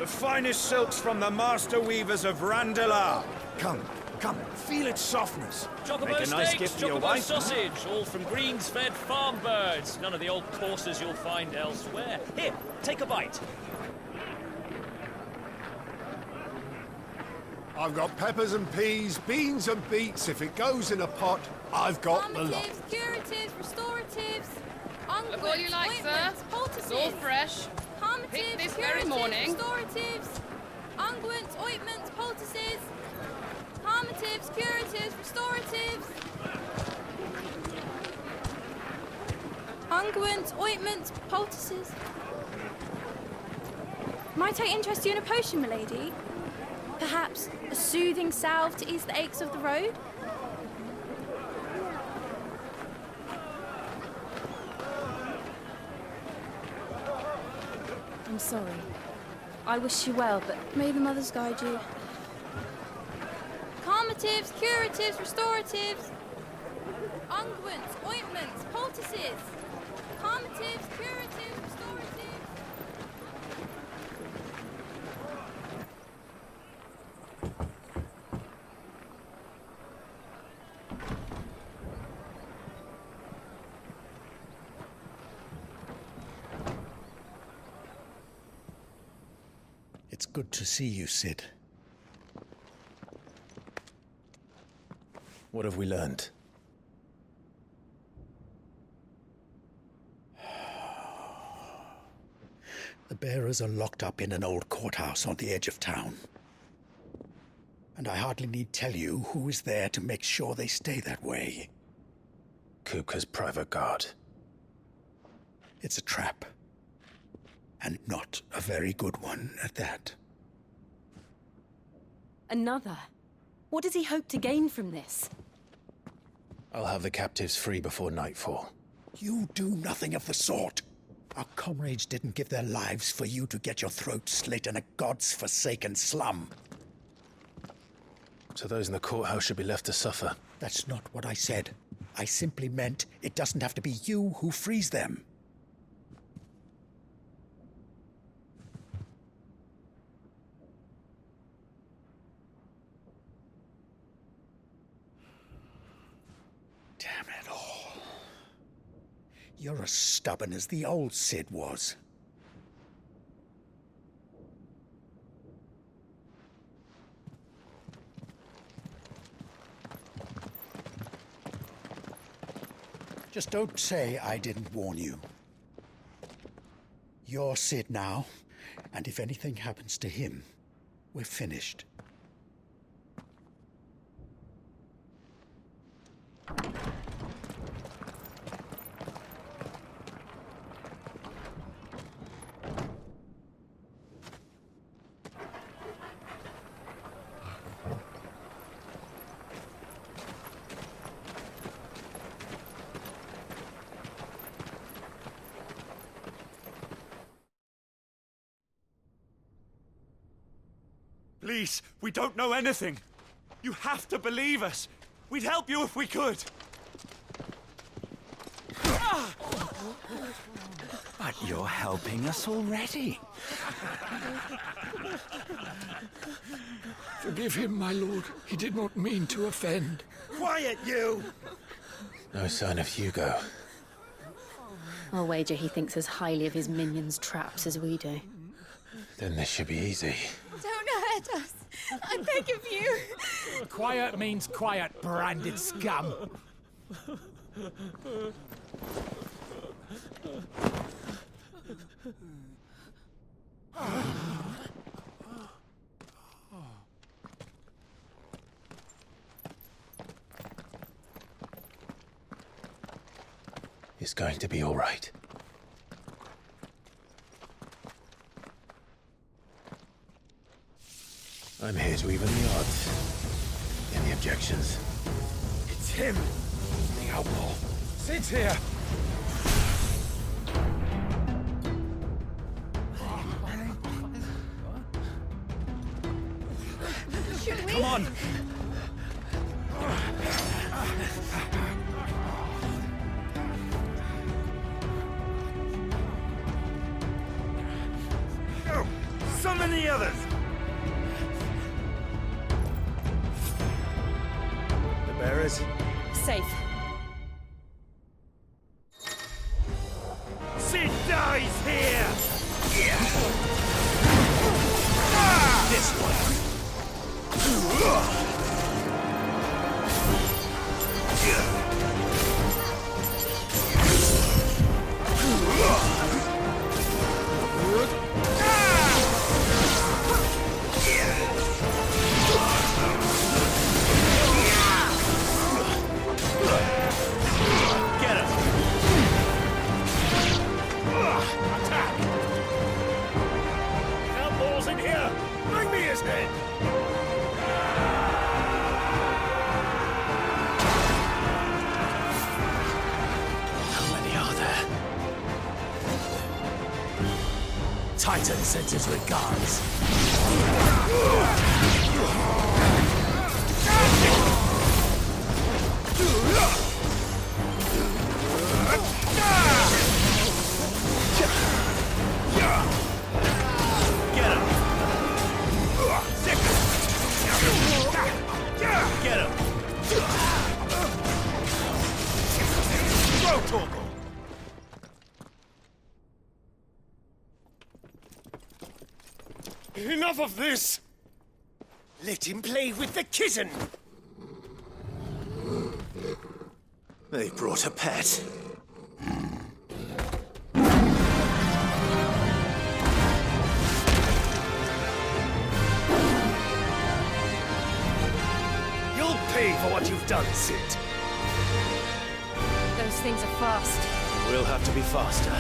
The finest silks from the master weavers of Randalar. Come, feel its softness. Chocobo Make a nice steaks, gift for your chocobo wife. sausage, all from greens-fed farm birds. None of the old courses you'll find elsewhere. Here, take a bite. I've got peppers and peas, beans and beets. If it goes in a pot, I've got the lot. Calmatives, curatives, restoratives, unguents, Look all you like, sir. ointments, poultices. It's all fresh. Calmatives, Picked this curatives, very morning. restoratives, unguents, ointments, poultices. Calmatives, curatives, restoratives. Unguents, ointments, poultices. Might I interest you in a potion, milady? Perhaps a soothing salve to ease the aches of the road? I'm sorry. I wish you well, but may the mothers guide you. Calmatives, curatives, restoratives. Unguents, ointments, poultices. Calmatives, curatives, restoratives. It's good to see you, Sid. What have we learned? The bearers are locked up in an old courthouse on the edge of town. And I hardly need tell you who is there to make sure they stay that way. Kupka's private guard. It's a trap. And not a very good one at that. Another? What does he hope to gain from this? I'll have the captives free before nightfall. You do nothing of the sort. Our comrades didn't give their lives for you to get your throat slit in a god's forsaken slum. So those in the courthouse should be left to suffer. That's not what I said. I simply meant it doesn't have to be you who frees them. Damn it all. You're as stubborn as the old Sid was. Just don't say I didn't warn you. You're Sid now, and if anything happens to him, we're finished. Please, we don't know anything. You have to believe us. We'd help you if we could. But you're helping us already. Forgive him, my lord. He did not mean to offend. Quiet, you! No sign of Hugo. I'll wager he thinks as highly of his minions' traps as we do. Then this should be easy. Don't hurt us. I beg of you. Quiet means quiet, branded scum. It's going to be all right. I'm here to even the odds. Any objections? It's him, the outlaw. Sid's here. Come on. Summon the others! The bearers? Safe. Sid dies here! This one. Get him! Attack! Outlaws in here! Bring me his head! How many are there? Titan sends his regards. Get him! Get him! Throw Torgal! Enough of this! Let him play with the kitten! They brought a pet. You'll pay for what you've done, Sid. Those things are fast. We'll have to be faster.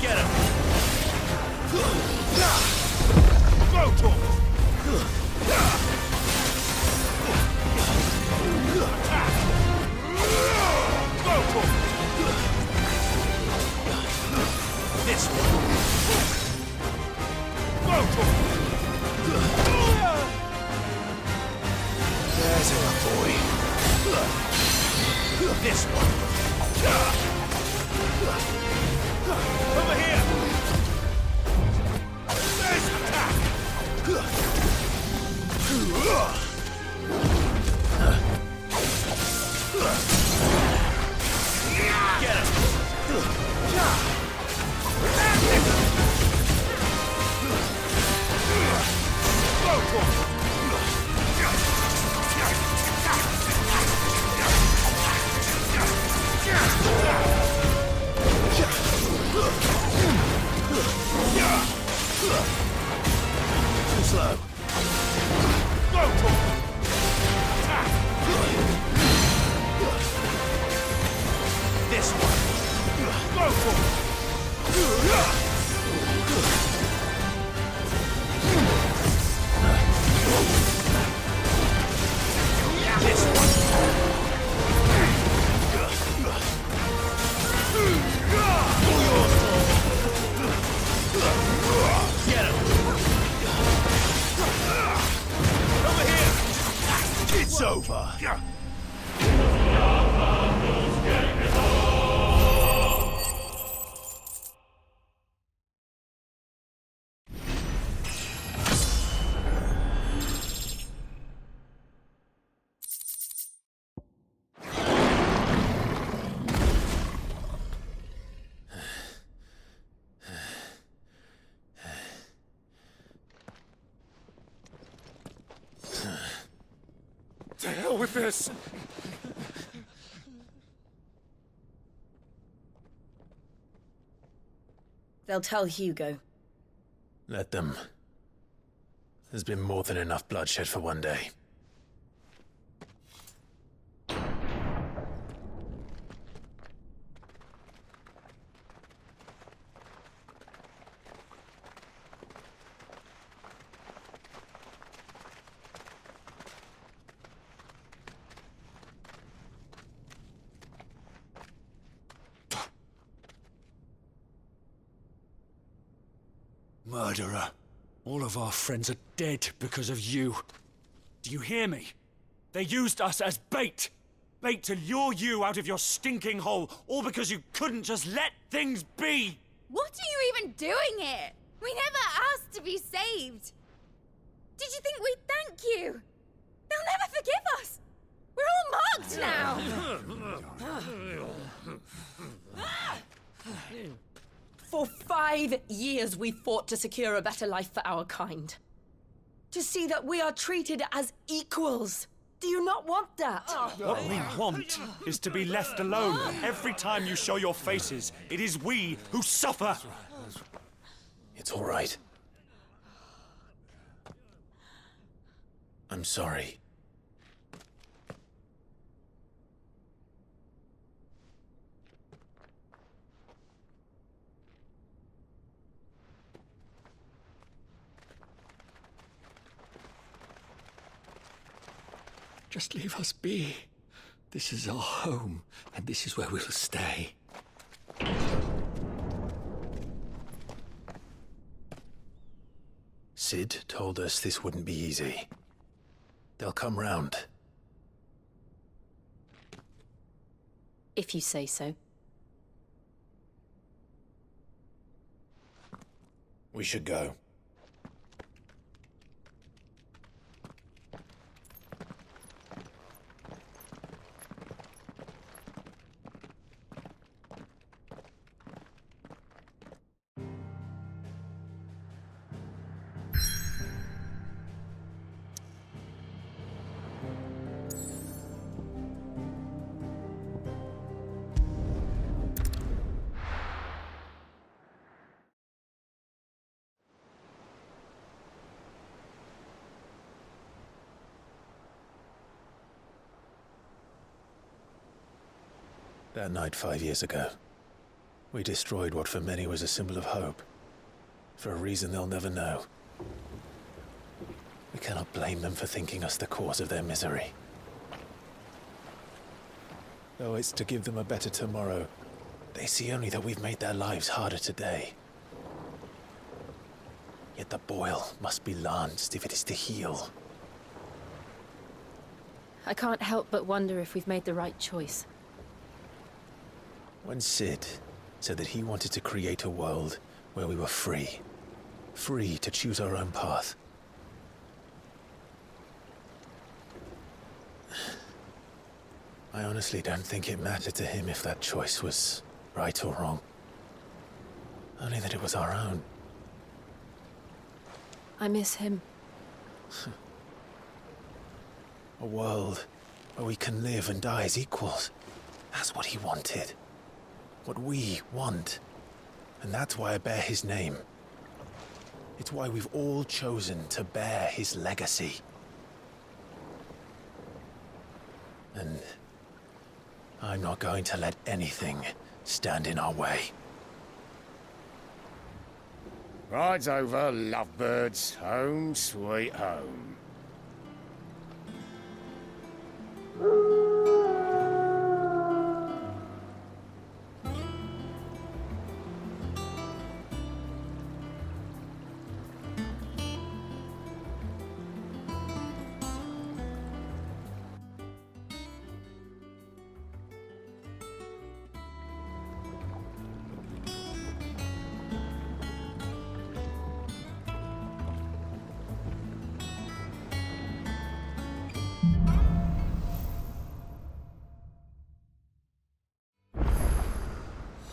Get him! Throw Torgal! This one! There's our boy. This one! Over here! There's attack! Get him! Too slow. This one! This one! Get him! Over here! It's over! To hell with this! They'll tell Hugo. Let them. There's been more than enough bloodshed for one day. Murderer. All of our friends are dead because of you. Do you hear me? They used us as bait. Bait to lure you out of your stinking hole, all because you couldn't just let things be. What are you even doing here? We never asked to be saved. Did you think we'd thank you? They'll never forgive us. We're all marked now. For 5 years we fought to secure a better life for our kind. To see that we are treated as equals. Do you not want that? What we want is to be left alone. Every time you show your faces, it is we who suffer. It's all right. I'm sorry. Just leave us be. This is our home, and this is where we'll stay. Sid told us this wouldn't be easy. They'll come round. If you say so. We should go. That night 5 years ago, we destroyed what for many was a symbol of hope. For a reason they'll never know. We cannot blame them for thinking us the cause of their misery. Though it's to give them a better tomorrow, they see only that we've made their lives harder today. Yet the boil must be lanced if it is to heal. I can't help but wonder if we've made the right choice. When Sid said that he wanted to create a world where we were free. Free to choose our own path. I honestly don't think it mattered to him if that choice was right or wrong. Only that it was our own. I miss him. A world where we can live and die as equals. That's what he wanted. What we want. And that's why I bear his name. It's why we've all chosen to bear his legacy. And I'm not going to let anything stand in our way. Ride's over, lovebirds. Home sweet home.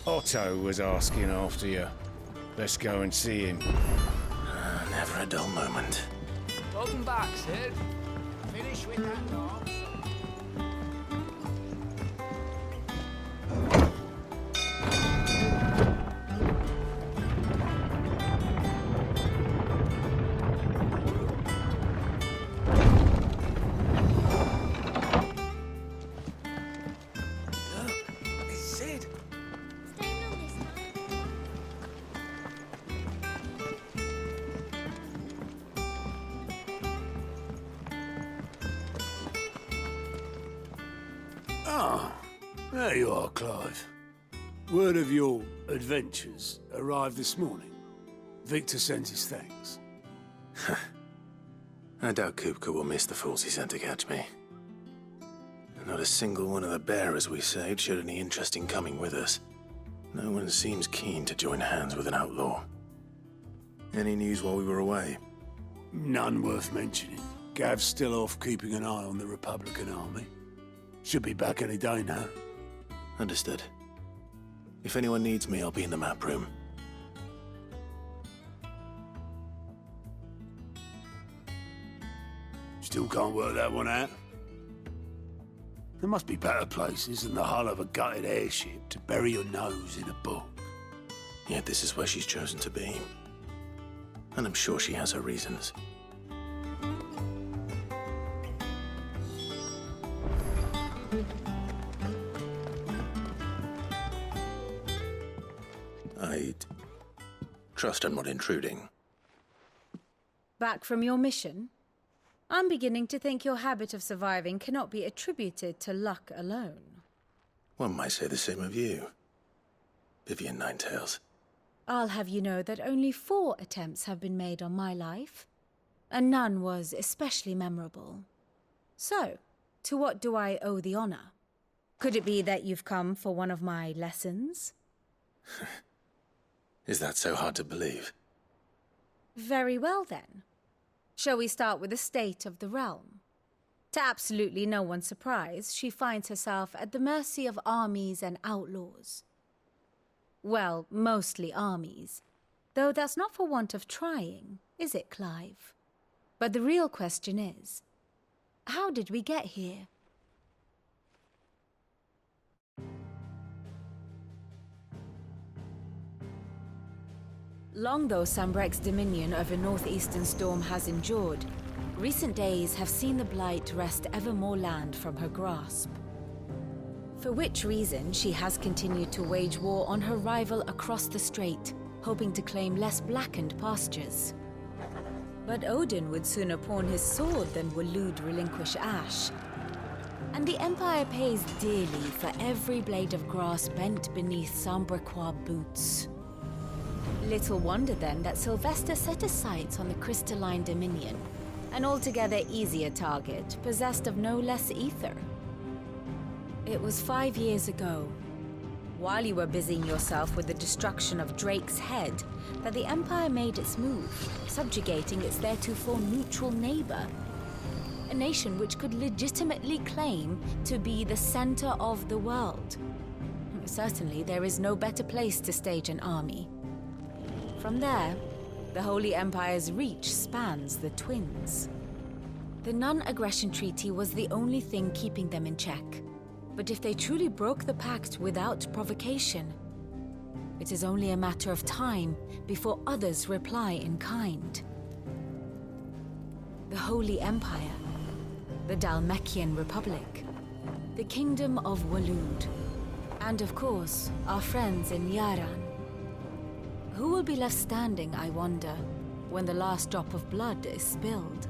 Otto was asking after you. Let's go and see him. Never a dull moment. Welcome back, Sid. Finish with that dog. There you are, Clive. Word of your adventures arrived this morning. Victor sends his thanks. I doubt Kupka will miss the fools he sent to catch me. Not a single one of the bearers we saved showed any interest in coming with us. No one seems keen to join hands with an outlaw. Any news while we were away? None worth mentioning. Gav's still off keeping an eye on the Republican army. Should be back any day now. Understood. If anyone needs me, I'll be in the map room. Still can't work that one out? There must be better places than the hull of a gutted airship to bury your nose in a book. Yet this is where she's chosen to be. And I'm sure she has her reasons. I'd trust I'm not intruding. Back from your mission? I'm beginning to think your habit of surviving cannot be attributed to luck alone. One might say the same of you, Vivian Ninetails. I'll have you know that only 4 attempts have been made on my life, and none was especially memorable. So, to what do I owe the honor? Could it be that you've come for one of my lessons? Is that so hard to believe? Very well, then. Shall we start with the state of the realm? To absolutely no one's surprise, she finds herself at the mercy of armies and outlaws. Well, mostly armies. Though that's not for want of trying, is it, Clive? But the real question is, how did we get here? Long though Sambrek's dominion over northeastern Storm has endured, recent days have seen the Blight wrest ever more land from her grasp. For which reason she has continued to wage war on her rival across the strait, hoping to claim less blackened pastures. But Odin would sooner pawn his sword than Waloed relinquish Ash. And the Empire pays dearly for every blade of grass bent beneath Sambrequois boots. Little wonder then that Sylvester set his sights on the crystalline dominion, an altogether easier target, possessed of no less ether. It was 5 years ago, while you were busying yourself with the destruction of Drake's head, that the Empire made its move, subjugating its theretofore neutral neighbor. A nation which could legitimately claim to be the center of the world. Certainly, there is no better place to stage an army. From there, the Holy Empire's reach spans the Twins. The non-aggression treaty was the only thing keeping them in check. But if they truly broke the pact without provocation, it is only a matter of time before others reply in kind. The Holy Empire, the Dhalmekian Republic, the Kingdom of Waloed, and of course, our friends in Yaran. Who will be left standing, I wonder, when the last drop of blood is spilled?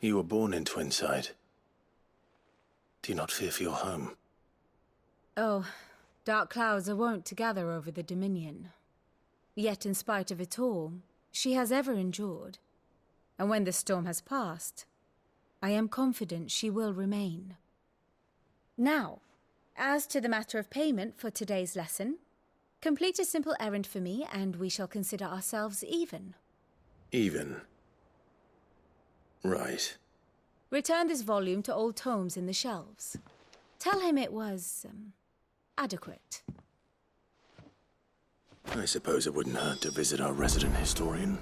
You were born in Twinside. Do you not fear for your home? Oh, dark clouds are wont to gather over the Dominion. Yet in spite of it all, she has ever endured. And when the storm has passed, I am confident she will remain. Now, as to the matter of payment for today's lesson, complete a simple errand for me and we shall consider ourselves even. Even? Right. Return this volume to old tomes in the shelves. Tell him it was, adequate. I suppose it wouldn't hurt to visit our resident historian.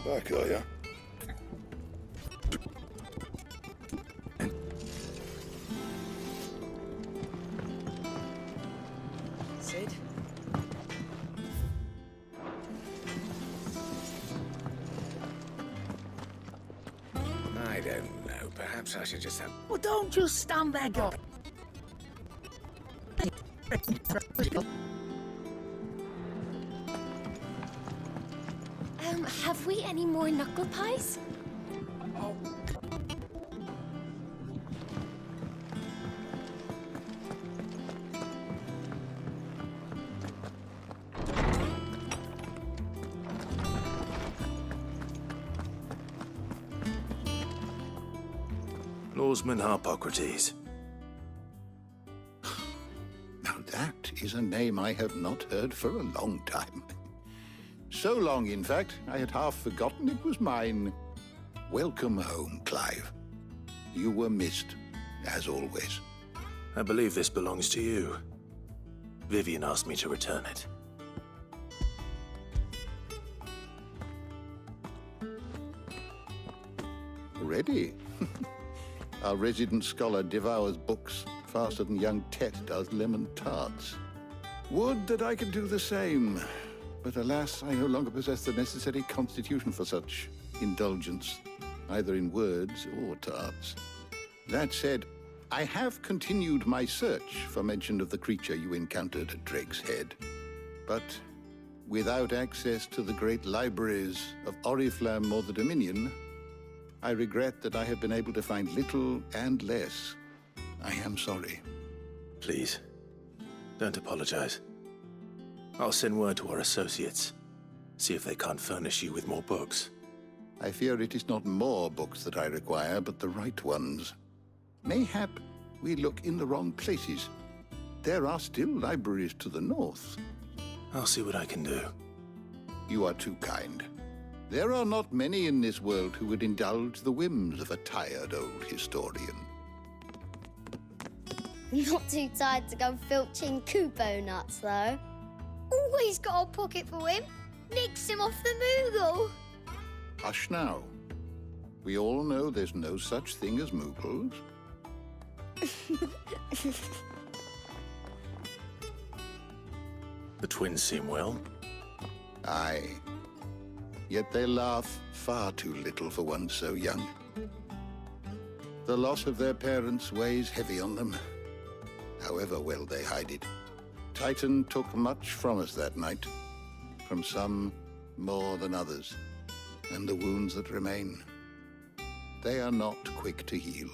Back, are ya? Sid? I don't Perhaps I should just have... Well, don't just stand there, God. Have we any more knuckle pies? Lawsman Harpocrates. Now that is a name I have not heard for a long time. So long, in fact, I had half forgotten it was mine. Welcome home, Clive. You were missed, as always. I believe this belongs to you. Vivian asked me to return it. Ready? Our resident scholar devours books faster than young Tet does lemon tarts. Would that I could do the same. But alas, I no longer possess the necessary constitution for such indulgence, either in words or tarts. That said, I have continued my search for mention of the creature you encountered at Drake's Head. But without access to the great libraries of Oriflamme or the Dominion, I regret that I have been able to find little and less. I am sorry. Please, don't apologize. I'll send word to our associates. See if they can't furnish you with more books. I fear it is not more books that I require, but the right ones. Mayhap we look in the wrong places. There are still libraries to the north. I'll see what I can do. You are too kind. There are not many in this world who would indulge the whims of a tired old historian. Not too tired to go filching Kupo nuts, though. Always got a pocket for him. Nicks him off the Moogle. Hush now. We all know there's no such thing as Moogles. The twins seem well. Aye. Yet they laugh far too little for one so young. The loss of their parents weighs heavy on them, however well they hide it. Titan took much from us that night, from some more than others, and the wounds that remain, they are not quick to heal.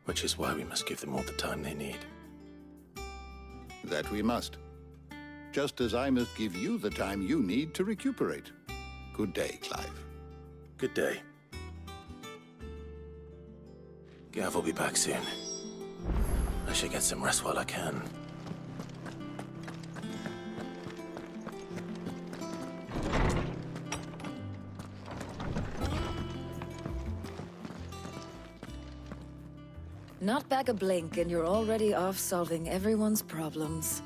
Which is why we must give them all the time they need. That we must. Just as I must give you the time you need to recuperate. Good day, Clive. Good day. Gav will be back soon. I should get some rest while I can. Not back a blink and you're already off solving everyone's problems.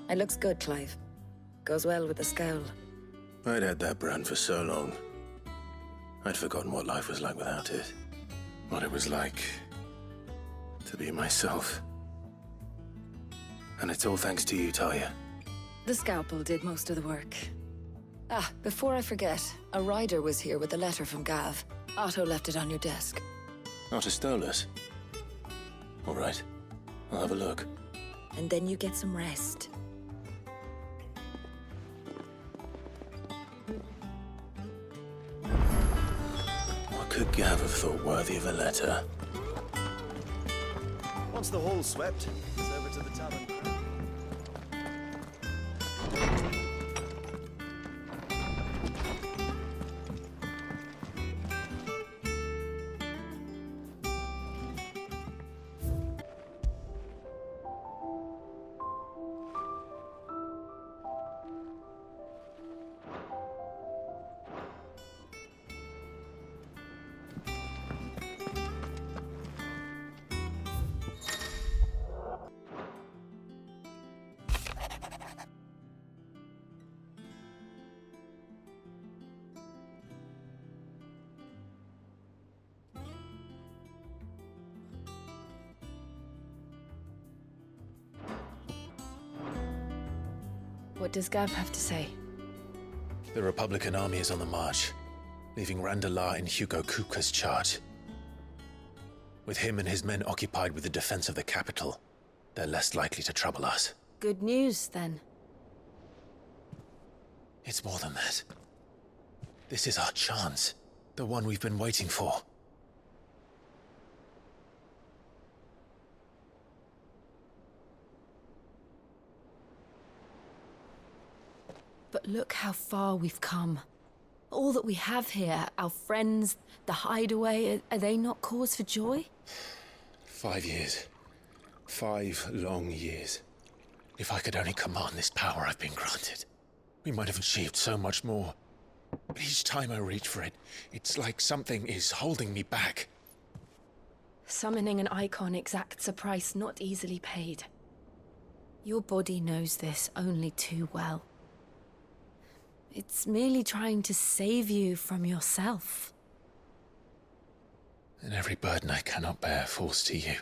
It looks good, Clive. Goes well with the scowl. I'd had that brand for so long. I'd forgotten what life was like without it. What it was like to be myself. And it's all thanks to you, Talia. The scalpel did most of the work. Ah, before I forget, a rider was here with a letter from Gav. Otto left it on your desk. Otto stole us. All right, I'll have a look. And then you get some rest. What could Gav have thought worthy of a letter? Once the hall's swept, it's over to the tavern. What does Gav have to say? The Republican army is on the march, leaving Randalar in Hugo Kuka's charge. With him and his men occupied with the defense of the capital, they're less likely to trouble us. Good news, then. It's more than that. This is our chance. The one we've been waiting for. But look how far we've come. All that we have here, our friends, the hideaway, are they not cause for joy? 5 years. 5 long years. If I could only command this power I've been granted, we might have achieved so much more. But each time I reach for it, it's like something is holding me back. Summoning an icon exacts a price not easily paid. Your body knows this only too well. It's merely trying to save you from yourself. And every burden I cannot bear falls to you.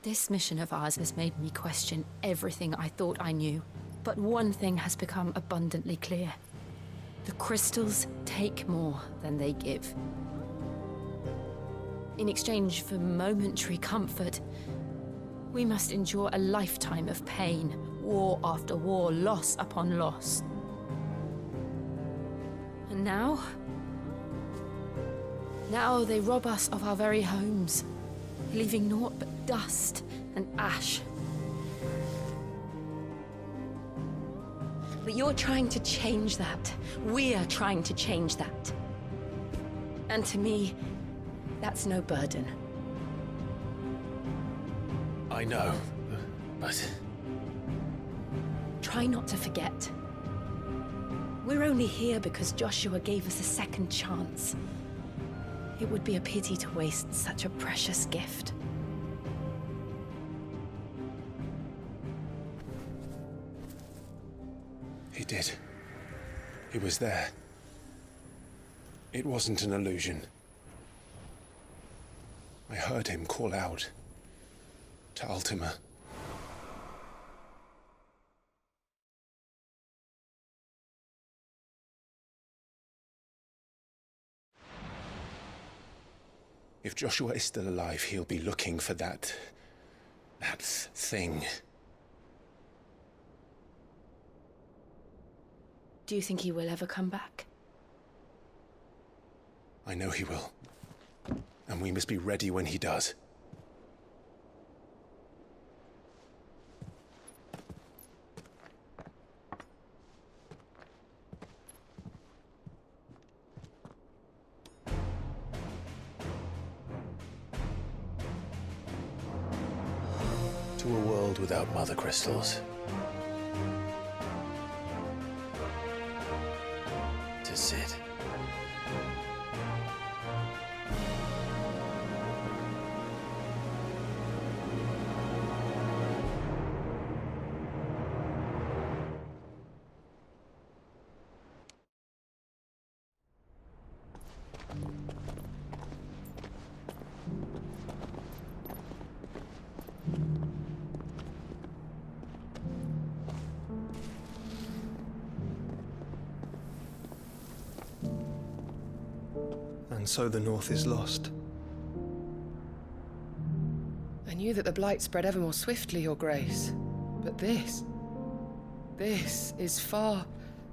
This mission of ours has made me question everything I thought I knew. But one thing has become abundantly clear. The crystals take more than they give. In exchange for momentary comfort, we must endure a lifetime of pain, war after war, loss upon loss. And now they rob us of our very homes, leaving naught but dust and ash. But you're trying to change that. We're trying to change that. And to me, that's no burden. I know, but... Try not to forget. We're only here because Joshua gave us a second chance. It would be a pity to waste such a precious gift. He did. He was there. It wasn't an illusion. I heard him call out to Ultima. If Joshua is still alive, he'll be looking for that thing. Do you think he will ever come back? I know he will. And we must be ready when he does. To a world without mother crystals. To Sid. And so the North is lost. I knew that the Blight spread ever more swiftly, Your Grace. But this is far,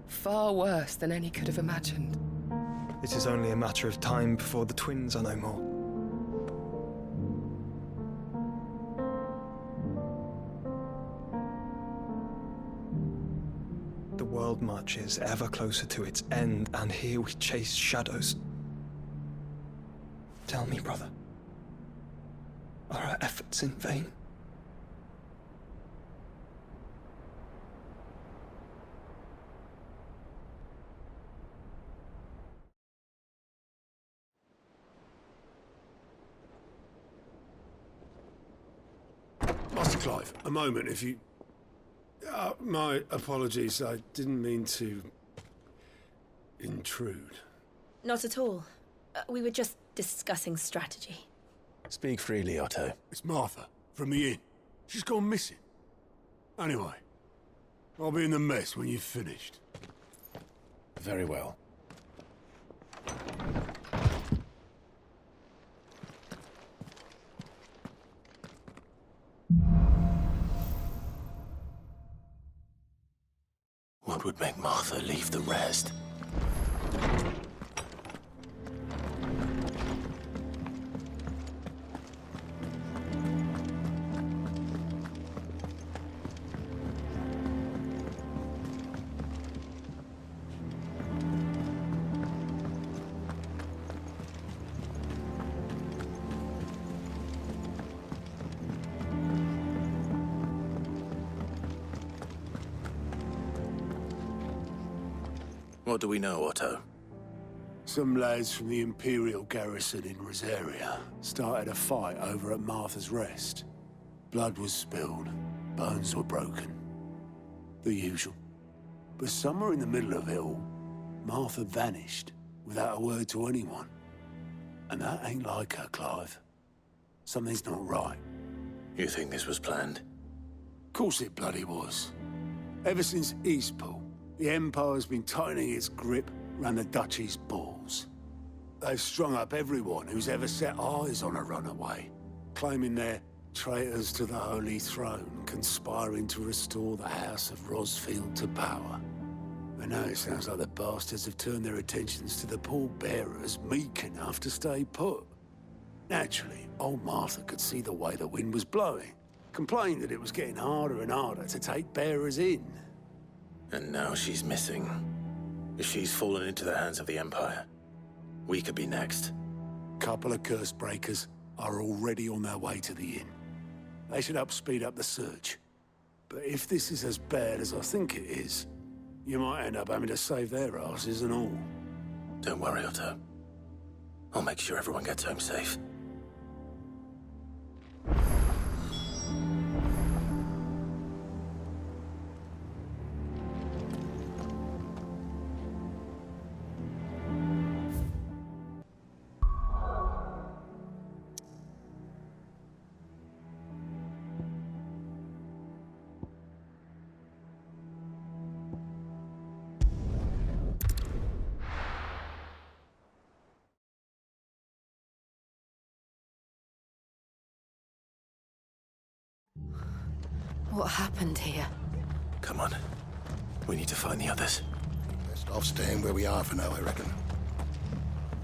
far worse than any could have imagined. It is only a matter of time before the twins are no more. The world marches ever closer to its end, and here we chase shadows. Tell me, brother, are our efforts in vain? Master Clive, a moment, if you... my apologies, I didn't mean to... intrude. Not at all. We were just discussing strategy. Speak freely, Otto. It's Martha, from the inn. She's gone missing. Anyway, I'll be in the mess when you've finished. Very well. would make Martha leave the rest. What do we know, Otto? Some lads from the Imperial garrison in Rosaria started a fight over at Martha's Rest. Blood was spilled, bones were broken. The usual. But somewhere in the middle of it all, Martha vanished without a word to anyone. And that ain't like her, Clive. Something's not right. You think this was planned? Course it bloody was. Ever since Eastpool, the Empire's been tightening its grip round the Duchy's balls. They've strung up everyone who's ever set eyes on a runaway, claiming they're traitors to the Holy Throne, conspiring to restore the House of Rosfield to power. And now it sounds like the bastards have turned their attentions to the pallbearers meek enough to stay put. Naturally, old Martha could see the way the wind was blowing, complained that it was getting harder and harder to take bearers in. And now she's missing. If she's fallen into the hands of the Empire, we could be next. Couple of curse breakers are already on their way to the inn. They should help speed up the search. But if this is as bad as I think it is, you might end up having to save their asses and all. Don't worry, Otto. I'll make sure everyone gets home safe. What happened here? Come on. We need to find the others. Best off staying where we are for now, I reckon.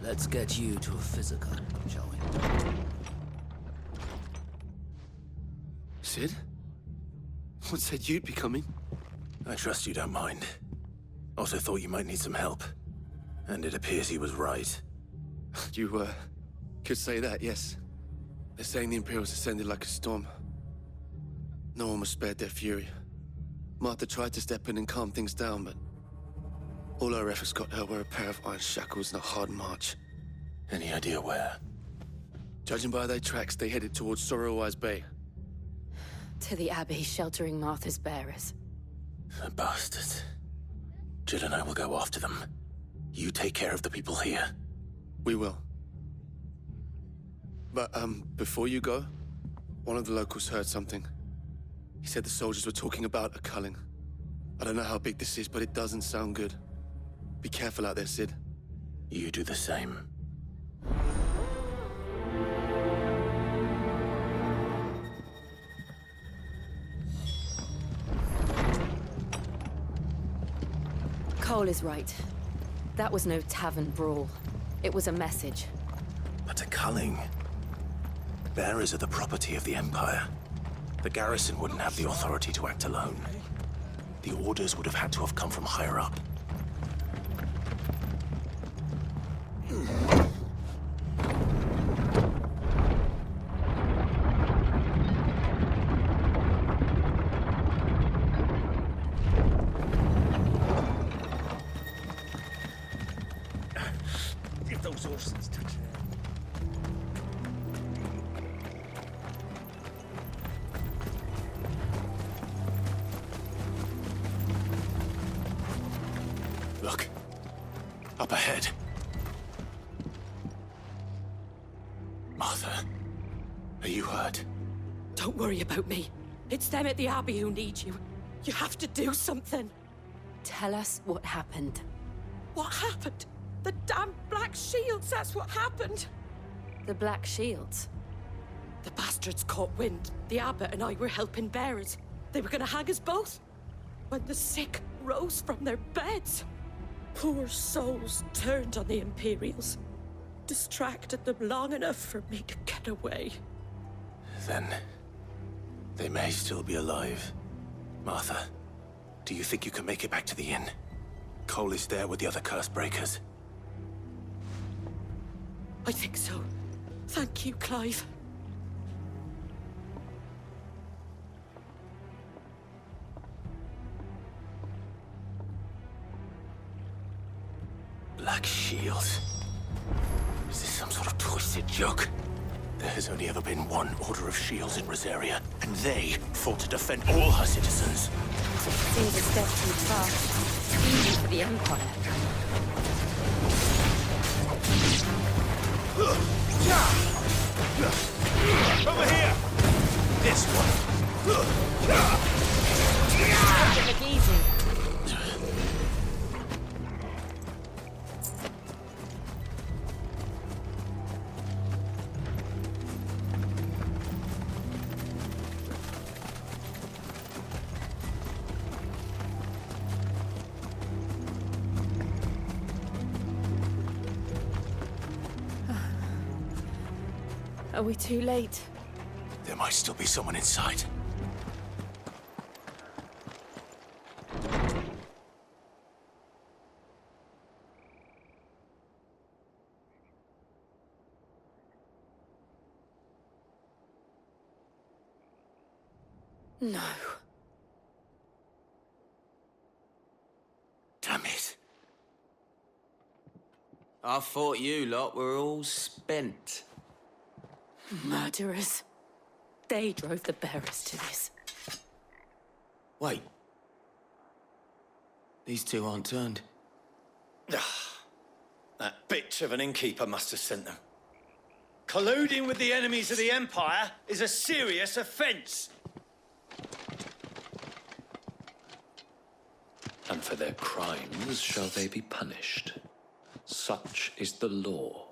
Let's get you to a physical, shall we? Sid? What said you'd be coming? I trust you don't mind. Also thought you might need some help. And it appears he was right. You, could say that, yes. They're saying the Imperials ascended like a storm. No one was spared their fury. Martha tried to step in and calm things down, but all our efforts got her were a pair of iron shackles and a hard march. Any idea where? Judging by their tracks, they headed towards Sorrowwise Bay. To the Abbey sheltering Martha's bearers. The bastards. Jill and I will go after them. You take care of the people here. We will. But, before you go, one of the locals heard something. He said the soldiers were talking about a culling. I don't know how big this is, but it doesn't sound good. Be careful out there, Sid. You do the same. Cole is right. That was no tavern brawl. It was a message. But a culling. Bearers are the property of the Empire. The garrison wouldn't have the authority to act alone. The orders would have had to have come from higher up. If those horses touch it. Look. Up ahead. Martha, are you hurt? Don't worry about me. It's them at the Abbey who need you. You have to do something. Tell us what happened. What happened? The damn Black Shields, that's what happened. The Black Shields? The bastards caught wind. The abbot and I were helping bearers. They were gonna hang us both. When the sick rose from their beds. Poor souls turned on the Imperials. Distracted them long enough for me to get away. Then they may still be alive. Martha, do you think you can make it back to the inn? Cole is there with the other curse breakers. I think so. Thank you, Clive. Black shields. Is this some sort of twisted joke? There has only ever been one Order of Shields in Rosaria, and they fought to defend all her citizens. Seems a step too far, even for the Empire. Over here! This one! Doesn't look easy. Are we too late? There might still be someone inside. No. Damn it. I thought you lot were all spent. Murderers. They drove the bearers to this. Wait. These two aren't turned. That bitch of an innkeeper must have sent them. Colluding with the enemies of the Empire is a serious offence. And for their crimes shall they be punished. Such is the law.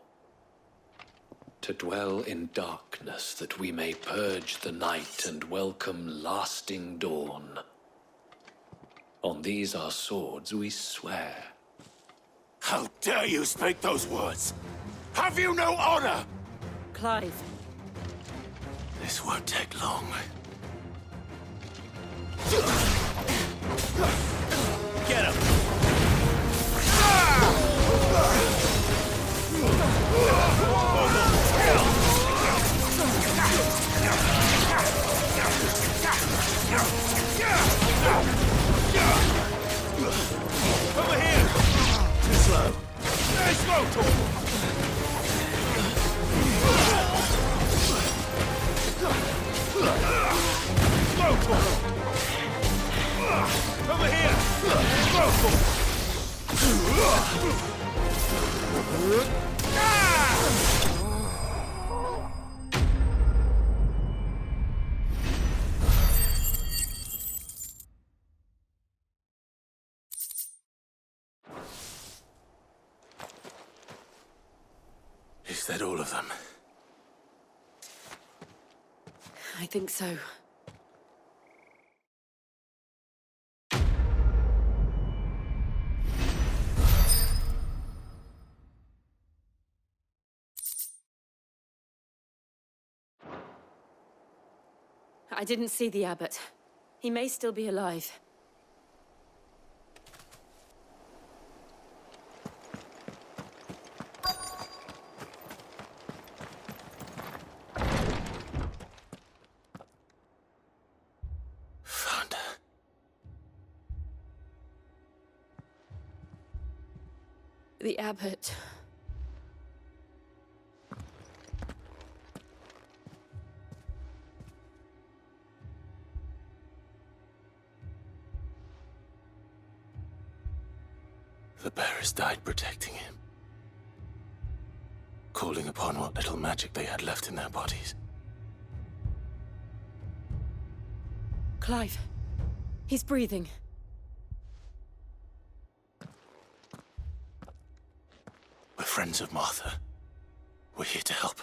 To dwell in darkness that we may purge the night and welcome lasting dawn. On these our swords we swear. How dare you speak those words? Have you no honor? Clive. This won't take long. Get him! Over here! Too slow. Very slow, Tom! Slow, Tom! Over here! Slow, Tom! Is that all of them? I think so. I didn't see the abbot. He may still be alive. Found her. The abbot. The bearers died protecting him. Calling upon what little magic they had left in their bodies. Clive. He's breathing. We're friends of Martha. We're here to help.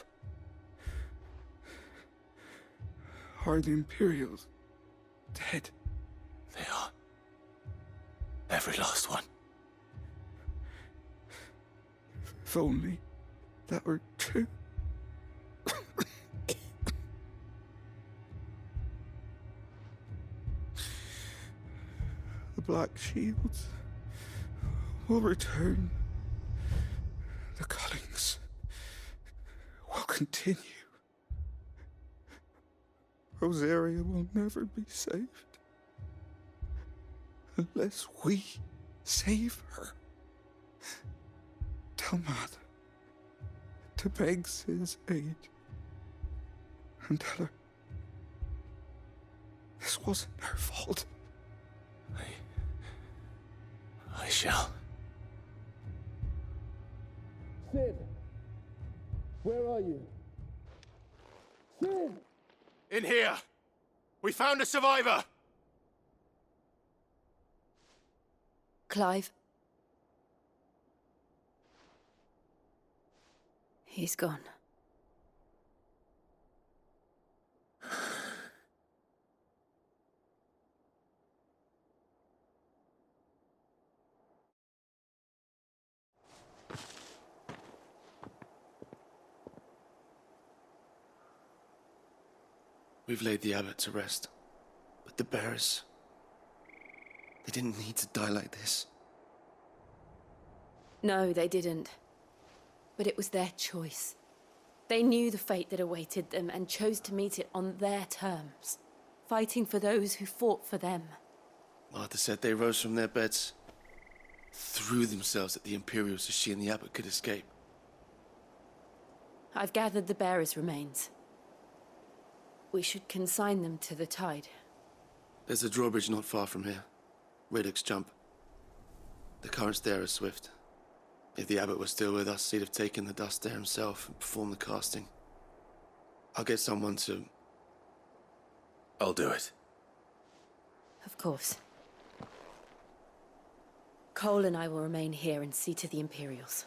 Are the Imperials dead? They are. Every last one. If only that were true. The Black Shields will return. The cuttings will continue. Rosaria will never be saved unless we save her. Tell Matt to beg Sid's aid and tell her this wasn't her fault. I shall. Sid, where are you? Sid! In here! We found a survivor! Clive. He's gone. We've laid the abbot to rest. But the bearers... they didn't need to die like this. No, they didn't. But it was their choice. They knew the fate that awaited them and chose to meet it on their terms, fighting for those who fought for them. Martha said they rose from their beds, threw themselves at the Imperials so she and the abbot could escape. I've gathered the bearers' remains. We should consign them to the tide. There's a drawbridge not far from here. Reddick's Jump. The currents there are swift. If the abbot was still with us, he'd have taken the dust there himself and performed the casting. I'll get someone to... I'll do it. Of course. Cole and I will remain here and see to the Imperials.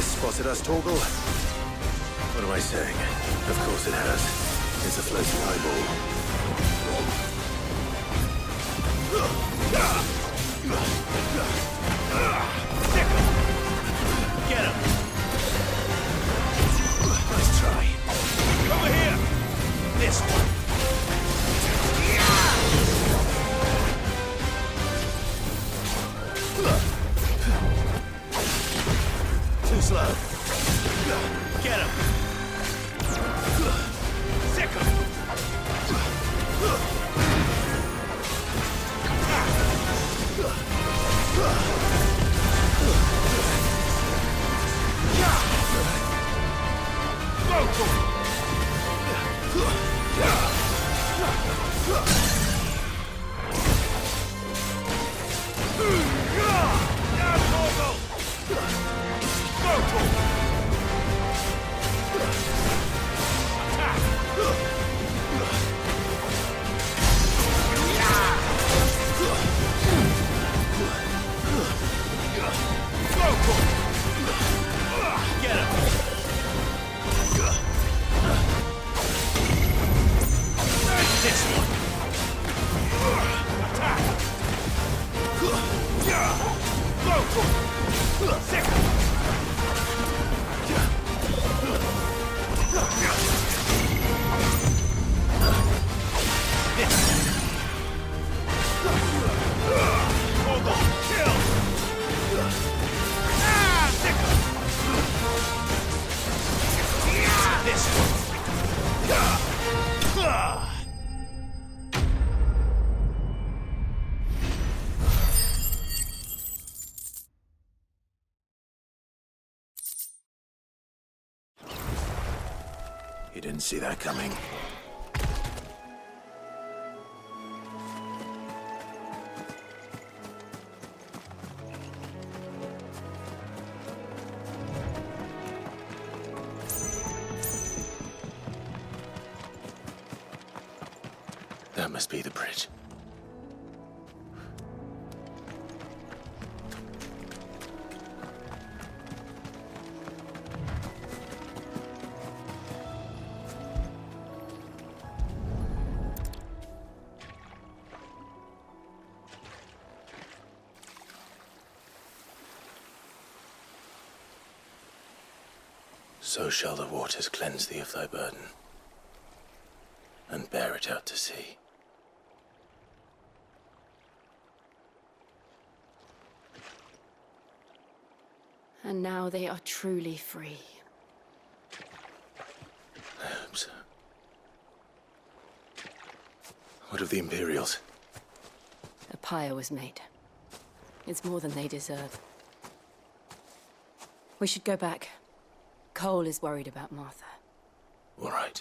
Spotted us, Torgal? What am I saying? Of course it has. It's a floating eyeball. Get him! Nice try. Over here! This one! Too slow. Get him! Sick him! You didn't see that coming. That must be the bridge. So shall the waters cleanse thee of thy burden, and bear it out to sea. And now they are truly free. I hope so. What of the Imperials? A pyre was made. It's more than they deserve. We should go back. Cole is worried about Martha. All right.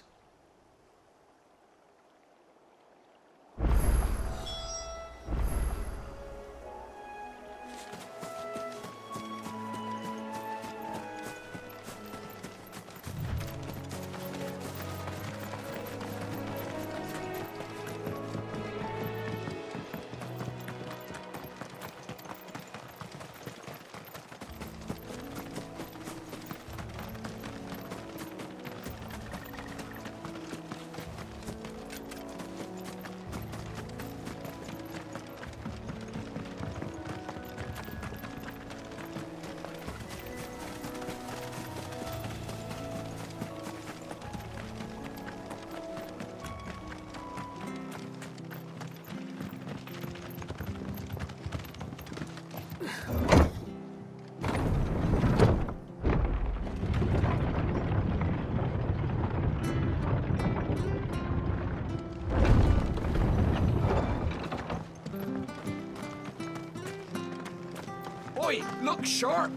Oi, look sharp!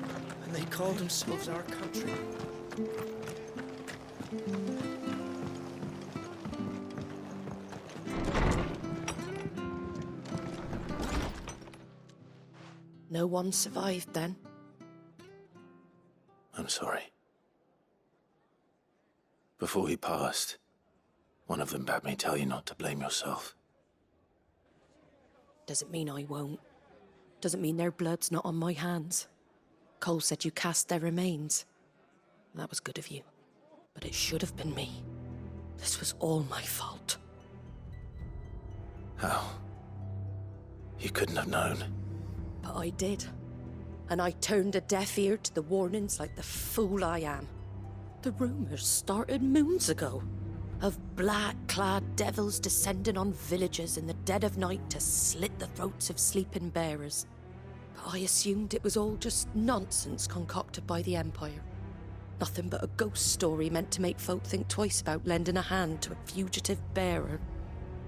And they call themselves our country. No one survived then? I'm sorry. Before he passed, one of them bade me tell you not to blame yourself. Doesn't mean I won't. Doesn't mean their blood's not on my hands. Cole said you cast their remains. That was good of you. But it should have been me. This was all my fault. How? You couldn't have known. But I did. And I turned a deaf ear to the warnings like the fool I am. The rumours started moons ago. Of black-clad devils descending on villages in the dead of night to slit the throats of sleeping bearers. But I assumed it was all just nonsense concocted by the Empire. Nothing but a ghost story meant to make folk think twice about lending a hand to a fugitive bearer.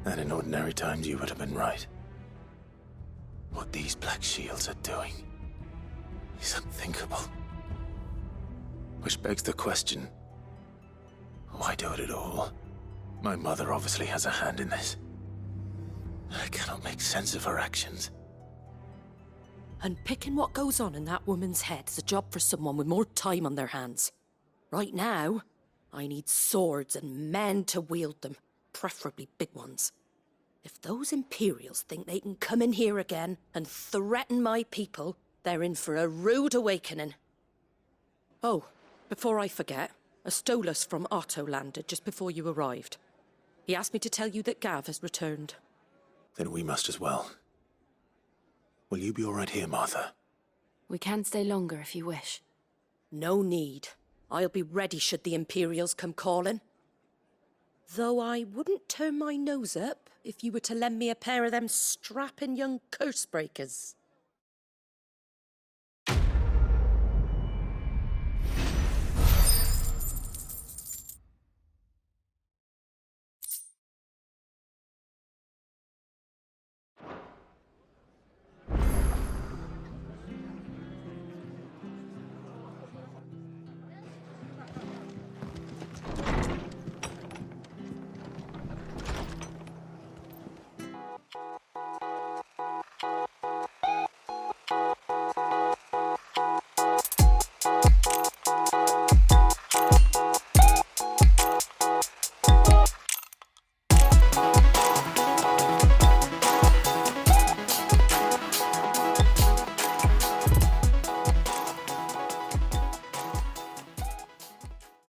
And in ordinary times you would have been right. What these Black Shields are doing is unthinkable. Which begs the question, why do it at all? My mother obviously has a hand in this. I cannot make sense of her actions. Unpicking what goes on in that woman's head is a job for someone with more time on their hands. Right now, I need swords and men to wield them, preferably big ones. If those Imperials think they can come in here again and threaten my people, they're in for a rude awakening. Oh, before I forget, a Stolas from Otto landed just before you arrived. He asked me to tell you that Gav has returned. Then we must as well. Will you be all right here, Martha? We can stay longer if you wish. No need. I'll be ready should the Imperials come calling. Though I wouldn't turn my nose up if you were to lend me a pair of them strapping young curse breakers.